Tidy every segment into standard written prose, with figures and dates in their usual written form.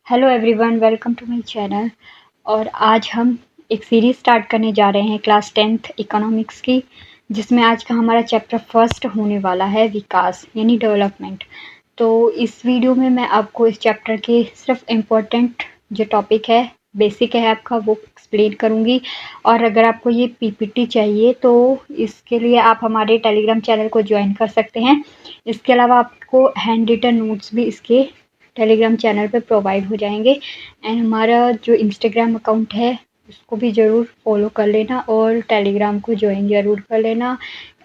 Hello everyone, welcome to my channel. और आज हम एक सीरीज़ स्टार्ट करने जा रहे हैं क्लास 10th इकोनॉमिक्स की, जिसमें आज का हमारा चैप्टर फर्स्ट होने वाला है विकास यानी डेवलपमेंट। तो इस वीडियो में मैं आपको इस चैप्टर के सिर्फ इम्पोर्टेंट जो टॉपिक है, बेसिक है आपका, वो एक्सप्लेन करूँगी। और अगर आपको ये पीपीटी चाहिए तो इसके लिए आप हमारे टेलीग्राम चैनल को ज्वाइन कर सकते हैं। इसके अलावा आपको हैंड रिटन नोट्स भी इसके टेलीग्राम चैनल पे प्रोवाइड हो जाएंगे। एंड हमारा जो इंस्टाग्राम अकाउंट है उसको भी ज़रूर फॉलो कर लेना और टेलीग्राम को ज्वाइन ज़रूर कर लेना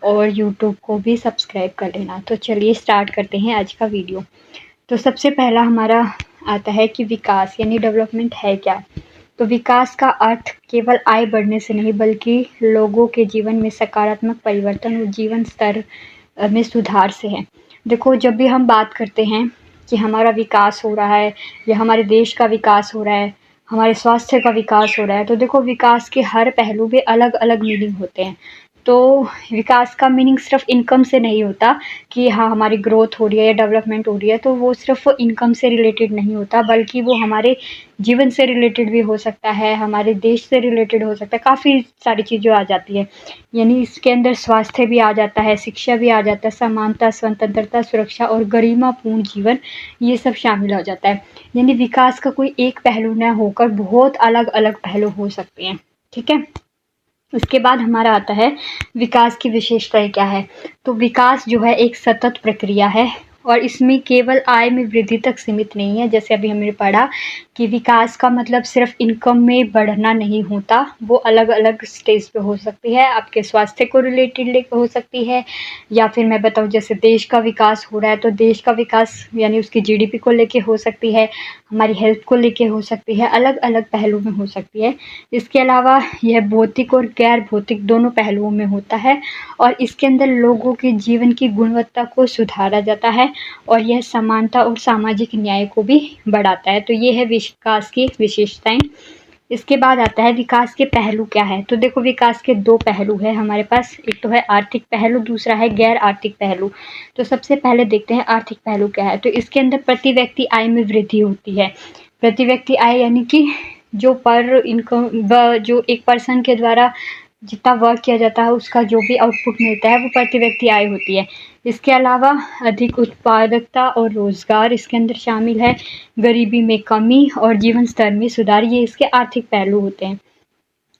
और यूट्यूब को भी सब्सक्राइब कर लेना। तो चलिए स्टार्ट करते हैं आज का वीडियो। तो सबसे पहला हमारा आता है कि विकास यानी डेवलपमेंट है क्या। तो विकास का अर्थ केवल आय बढ़ने से नहीं बल्कि लोगों के जीवन में सकारात्मक परिवर्तन और जीवन स्तर में सुधार से है। देखो, जब भी हम बात करते हैं कि हमारा विकास हो रहा है या हमारे देश का विकास हो रहा है, हमारे स्वास्थ्य का विकास हो रहा है, तो देखो विकास के हर पहलू में अलग अलग मीनिंग होते हैं। तो विकास का मीनिंग सिर्फ इनकम से नहीं होता कि हाँ हमारी ग्रोथ हो रही है या डेवलपमेंट हो रही है, तो वो सिर्फ इनकम से रिलेटेड नहीं होता, बल्कि वो हमारे जीवन से रिलेटेड भी हो सकता है, हमारे देश से रिलेटेड हो सकता है, काफ़ी सारी चीज़ें आ जाती है। यानी इसके अंदर स्वास्थ्य भी आ जाता है, शिक्षा भी आ जाता है, समानता, स्वतंत्रता, सुरक्षा और गरिमापूर्ण जीवन, ये सब शामिल हो जाता है। यानी विकास का कोई एक पहलू न होकर बहुत अलग अलग पहलू हो सकते हैं। ठीक है। उसके बाद हमारा आता है विकास की विशेषताएं क्या है। तो विकास जो है एक सतत प्रक्रिया है और इसमें केवल आय में वृद्धि तक सीमित नहीं है। जैसे अभी हमने पढ़ा कि विकास का मतलब सिर्फ इनकम में बढ़ना नहीं होता, वो अलग अलग स्टेज पे हो सकती है, आपके स्वास्थ्य को रिलेटेड लेकर हो सकती है, या फिर मैं बताऊँ जैसे देश का विकास हो रहा है तो देश का विकास यानी उसकी जीडीपी को लेके हो सकती है, हमारी हेल्थ को लेके हो सकती है, अलग अलग पहलू में हो सकती है। इसके अलावा यह भौतिक और गैर भौतिक दोनों पहलुओं में होता है और इसके अंदर लोगों के जीवन की गुणवत्ता को सुधारा जाता है और यह समानता और सामाजिक न्याय को भी बढ़ाता है। तो ये है विकास की विशेषताएं। इसके बाद आता है विकास के पहलू क्या है। तो देखो, विकास के दो पहलू है हमारे पास, एक तो है आर्थिक पहलू, दूसरा है गैर आर्थिक पहलू। तो सबसे पहले देखते हैं आर्थिक पहलू क्या है। तो इसके अंदर प्रति व्यक्ति आय में वृद्धि होती है। प्रति व्यक्ति आय यानी कि जो पर इनकम जो एक पर्सन के द्वारा जितना वर्क किया जाता है उसका जो भी आउटपुट मिलता है वो प्रति व्यक्ति आय होती है। इसके अलावा अधिक उत्पादकता और रोजगार इसके अंदर शामिल है, गरीबी में कमी और जीवन स्तर में सुधार, ये इसके आर्थिक पहलू होते हैं।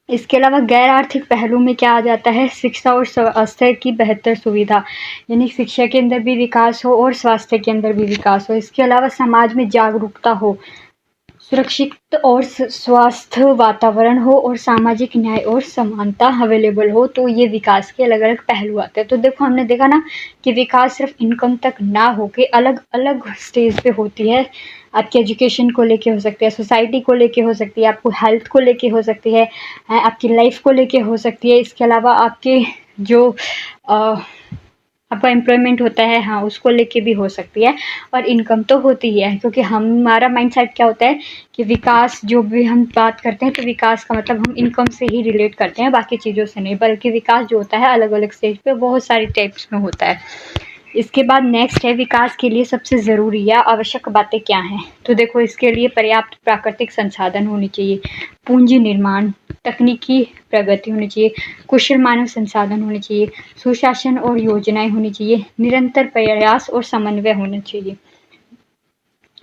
इसके अलावा गैर आर्थिक पहलू में क्या आ जाता है, शिक्षा और स्वास्थ्य की बेहतर सुविधा, यानी शिक्षा के अंदर भी विकास हो और स्वास्थ्य के अंदर भी विकास हो। इसके अलावा समाज में जागरूकता हो, सुरक्षित और स्वस्थ वातावरण हो और सामाजिक न्याय और समानता अवेलेबल हो, तो ये विकास के अलग अलग पहलू आते हैं। तो देखो, हमने देखा ना कि विकास सिर्फ इनकम तक ना होके अलग अलग स्टेज पे होती है। आपके एजुकेशन को लेके हो सकती है, सोसाइटी को लेके हो सकती है, आपको हेल्थ को लेके हो सकती है, आपकी लाइफ को लेके हो सकती है। इसके अलावा आपके जो आपका एम्प्लॉयमेंट होता है, हाँ, उसको लेके भी हो सकती है। और इनकम तो होती ही है, क्योंकि हमारा माइंडसेट क्या होता है कि विकास जो भी हम बात करते हैं तो विकास का मतलब हम इनकम से ही रिलेट करते हैं, बाकी चीज़ों से नहीं। बल्कि विकास जो होता है अलग अलग स्टेज पे बहुत सारी टाइप्स में होता है। इसके बाद नेक्स्ट है विकास के लिए सबसे ज़रूरी या आवश्यक बातें क्या हैं। तो देखो, इसके लिए पर्याप्त प्राकृतिक संसाधन होने चाहिए, पूंजी निर्माण, तकनीकी प्रगति होनी चाहिए, कुशल मानव संसाधन होने चाहिए, सुशासन और योजनाएं होनी चाहिए, निरंतर प्रयास और समन्वय होना चाहिए।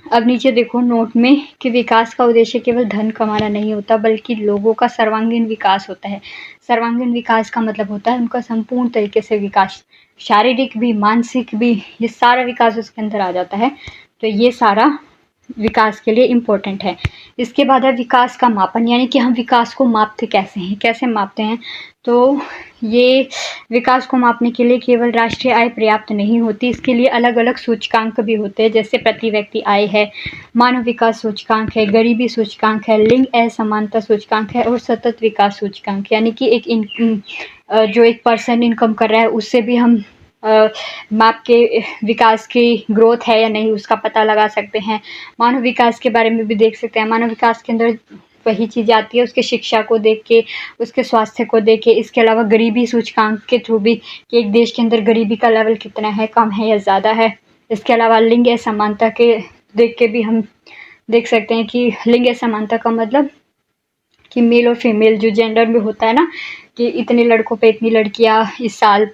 अब नीचे देखो नोट में कि विकास का उद्देश्य केवल धन कमाना नहीं होता बल्कि लोगों का सर्वांगीण विकास होता है। सर्वांगीण विकास का मतलब होता है उनका संपूर्ण तरीके से विकास, शारीरिक भी, मानसिक भी, ये सारा विकास उसके अंदर आ जाता है। तो ये सारा विकास के लिए इम्पोर्टेंट है। इसके बाद है विकास का मापन, यानी कि हम विकास को मापते कैसे हैं, कैसे मापते हैं। तो ये विकास को मापने के लिए केवल राष्ट्रीय आय पर्याप्त नहीं होती, इसके लिए अलग अलग सूचकांक भी होते हैं। जैसे प्रति व्यक्ति आय है, मानव विकास सूचकांक है, गरीबी सूचकांक है, लिंग असमानता सूचकांक है और सतत विकास सूचकांक, यानी कि जो एक पर्सन इनकम कर रहा है उससे भी हम माप के विकास की ग्रोथ है या नहीं उसका पता लगा सकते हैं। मानव विकास के बारे में भी देख सकते हैं। मानव विकास के अंदर वही चीज़ आती है, उसके शिक्षा को देख के, उसके स्वास्थ्य को देख के। इसके अलावा गरीबी सूचकांक के थ्रू भी कि एक देश के अंदर गरीबी का लेवल कितना है, कम है या ज़्यादा है। इसके अलावा लिंग असमानता के देख के भी हम देख सकते हैं कि लिंग समानता का मतलब कि मेल और फीमेल जो जेंडर में होता है ना, कि इतने लड़कों पे इतनी लड़कियां इस साल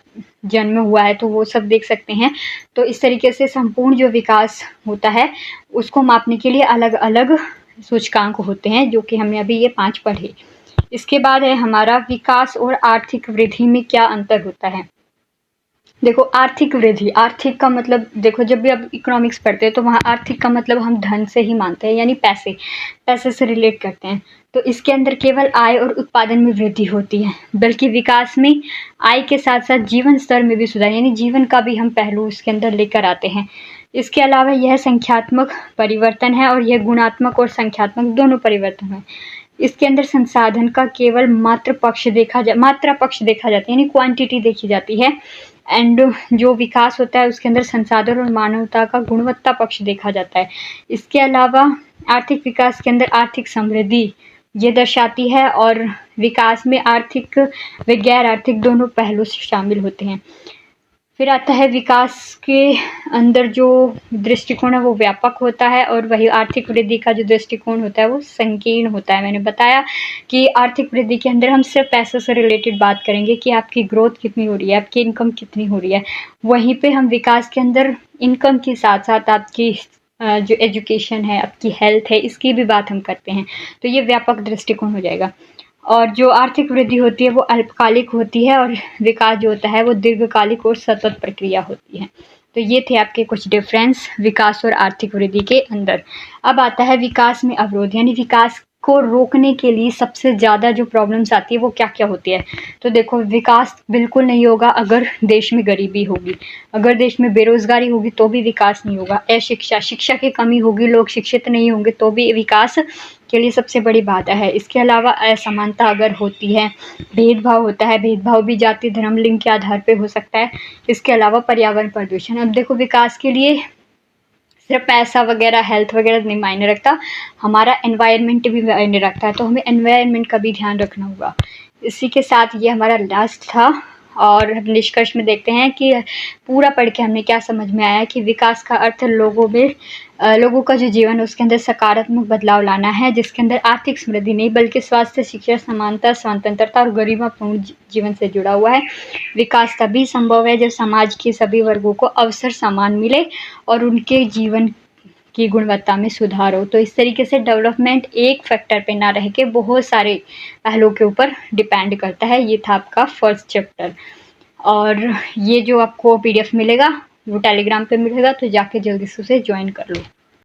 जन्म हुआ है, तो वो सब देख सकते हैं। तो इस तरीके से संपूर्ण जो विकास होता है उसको मापने के लिए अलग अलग सूचकांक होते हैं, जो कि हमने अभी ये 5 पढ़े। इसके बाद है हमारा विकास और आर्थिक वृद्धि में क्या अंतर होता है। देखो, आर्थिक वृद्धि, आर्थिक का मतलब देखो, जब भी आप इकोनॉमिक्स पढ़ते हैं तो वहाँ आर्थिक का मतलब हम धन से ही मानते हैं, यानी पैसे, पैसे से रिलेट करते हैं। तो इसके अंदर केवल आय और उत्पादन में वृद्धि होती है, बल्कि विकास में आय के साथ साथ जीवन स्तर में भी सुधार, यानी जीवन का भी हम पहलू इसके अंदर लेकर आते हैं। इसके अलावा यह संख्यात्मक परिवर्तन है और यह गुणात्मक और संख्यात्मक दोनों परिवर्तन है। इसके अंदर संसाधन का केवल मात्रा पक्ष देखा जाता है, यानी क्वांटिटी देखी जाती है। एंड जो विकास होता है उसके अंदर संसाधन और मानवता का गुणवत्ता पक्ष देखा जाता है। इसके अलावा आर्थिक विकास के अंदर आर्थिक समृद्धि ये दर्शाती है, और विकास में आर्थिक व गैर आर्थिक दोनों पहलू शामिल होते हैं। फिर आता है विकास के अंदर जो दृष्टिकोण है वो व्यापक होता है, और वही आर्थिक वृद्धि का जो दृष्टिकोण होता है वो संकीर्ण होता है। मैंने बताया कि आर्थिक वृद्धि के अंदर हम सिर्फ पैसों से रिलेटेड बात करेंगे कि आपकी ग्रोथ कितनी हो रही है, आपकी इनकम कितनी हो रही है। वहीं पे हम विकास के अंदर इनकम के साथ साथ आपकी जो एजुकेशन है, आपकी हेल्थ है, इसकी भी बात हम करते हैं। तो ये व्यापक दृष्टिकोण हो जाएगा। और जो आर्थिक वृद्धि होती है वो अल्पकालिक होती है, और विकास जो होता है वो दीर्घकालिक और सतत प्रक्रिया होती है। तो ये थे आपके कुछ डिफरेंस विकास और आर्थिक वृद्धि के अंदर। अब आता है विकास में अवरोध, यानी विकास को रोकने के लिए सबसे ज़्यादा जो प्रॉब्लम्स आती है वो क्या क्या होती है। तो देखो, विकास बिल्कुल नहीं होगा अगर देश में गरीबी होगी, अगर देश में बेरोजगारी होगी तो भी विकास नहीं होगा, अशिक्षा, शिक्षा की कमी होगी, लोग शिक्षित नहीं होंगे तो भी विकास के लिए सबसे बड़ी बाधा है। इसके अलावा असमानता अगर होती है, भेदभाव होता है, भेदभाव भी जाति, धर्म, लिंग के आधार पे हो सकता है। इसके अलावा पर्यावरण प्रदूषण। अब देखो, विकास के लिए सिर्फ पैसा वगैरह, हेल्थ वगैरह नहीं मायने रखता, हमारा एनवायरनमेंट भी मायने रखता है, तो हमें एनवायरनमेंट का भी ध्यान रखना होगा। इसी के साथ ये हमारा लास्ट था, और निष्कर्ष में देखते हैं कि पूरा पढ़ के हमें क्या समझ में आया कि विकास का अर्थ लोगों का जो जीवन है उसके अंदर सकारात्मक बदलाव लाना है, जिसके अंदर आर्थिक समृद्धि नहीं बल्कि स्वास्थ्य, शिक्षा, समानता, स्वतंत्रता और गरिमापूर्ण जीवन से जुड़ा हुआ है। विकास तभी संभव है जब समाज के सभी वर्गों को अवसर समान मिले और उनके जीवन की गुणवत्ता में सुधार हो। तो इस तरीके से डेवलपमेंट एक फैक्टर पे ना रह के बहुत सारे पहलुओं के ऊपर डिपेंड करता है। ये था आपका फर्स्ट चैप्टर, और ये जो आपको PDF मिलेगा वो टेलीग्राम पे मिलेगा, तो जाके जल्दी से उसे ज्वाइन कर लो।